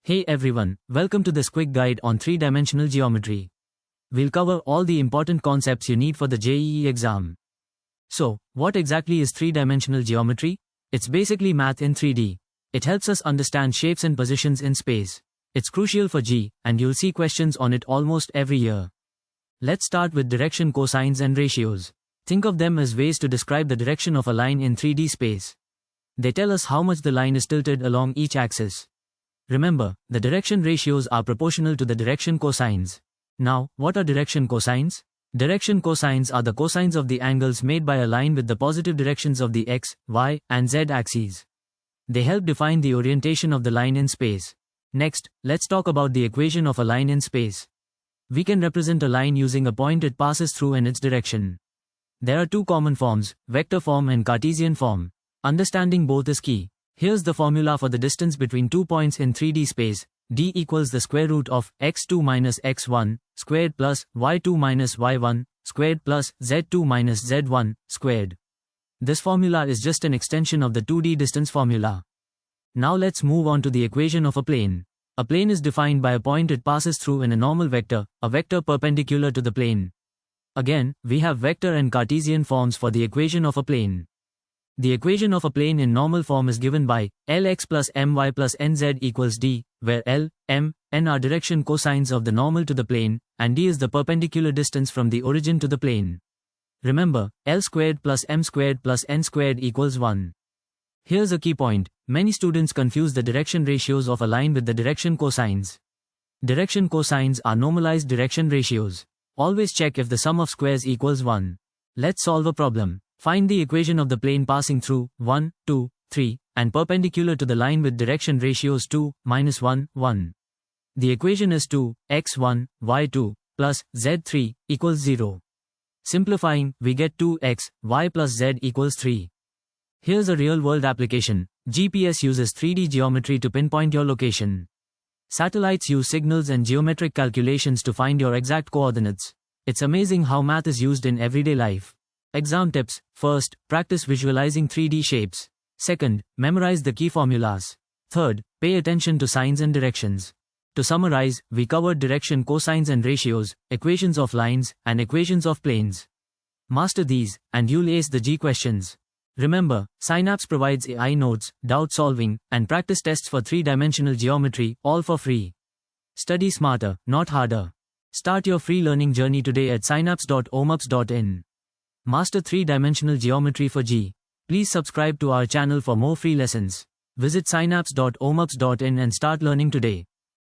Hey everyone, welcome to this quick guide on 3-dimensional geometry. We'll cover all the important concepts you need for the JEE exam. So, what exactly is 3-dimensional geometry? It's basically math in 3D. It helps us understand shapes and positions in space. It's crucial for JEE, and you'll see questions on it almost every year. Let's start with direction cosines and ratios. Think of them as ways to describe the direction of a line in 3D space. They tell us how much the line is tilted along each axis. Remember, the direction ratios are proportional to the direction cosines. Now, what are direction cosines? Direction cosines are the cosines of the angles made by a line with the positive directions of the x, y, and z axes. They help define the orientation of the line in space. Next, let's talk about the equation of a line in space. We can represent a line using a point it passes through and its direction. There are two common forms, vector form and Cartesian form. Understanding both is key. Here's the formula for the distance between 2 points in 3D space. D equals the square root of x2 minus x1 squared plus y2 minus y1 squared plus z2 minus z1 squared. This formula is just an extension of the 2D distance formula. Now let's move on to the equation of a plane. A plane is defined by a point it passes through in a normal vector, a vector perpendicular to the plane. Again, we have vector and Cartesian forms for the equation of a plane. The equation of a plane in normal form is given by Lx plus my plus nz equals d, where L, m, n are direction cosines of the normal to the plane, and d is the perpendicular distance from the origin to the plane. Remember, L squared plus m squared plus n squared equals 1. Here's a key point. Many students confuse the direction ratios of a line with the direction cosines. Direction cosines are normalized direction ratios. Always check if the sum of squares equals 1. Let's solve a problem. Find the equation of the plane passing through 1, 2, 3, and perpendicular to the line with direction ratios 2, minus 1, 1. The equation is 2, x1, y2, plus z3, equals 0. Simplifying, we get 2x, y plus z equals 3. Here's a real-world application. GPS uses 3D geometry to pinpoint your location. Satellites use signals and geometric calculations to find your exact coordinates. It's amazing how math is used in everyday life. Exam tips. First, practice visualizing 3D shapes. Second, memorize the key formulas. Third, pay attention to signs and directions. To summarize, we covered direction cosines and ratios, equations of lines, and equations of planes. Master these, and you'll ace the JEE questions. Remember, Synapse provides AI notes, doubt solving, and practice tests for 3-dimensional geometry, all for free. Study smarter, not harder. Start your free learning journey today at synapse.omups.in. Master 3-dimensional geometry for JEE. Please subscribe to our channel for more free lessons. Visit synapse.omups.in and start learning today.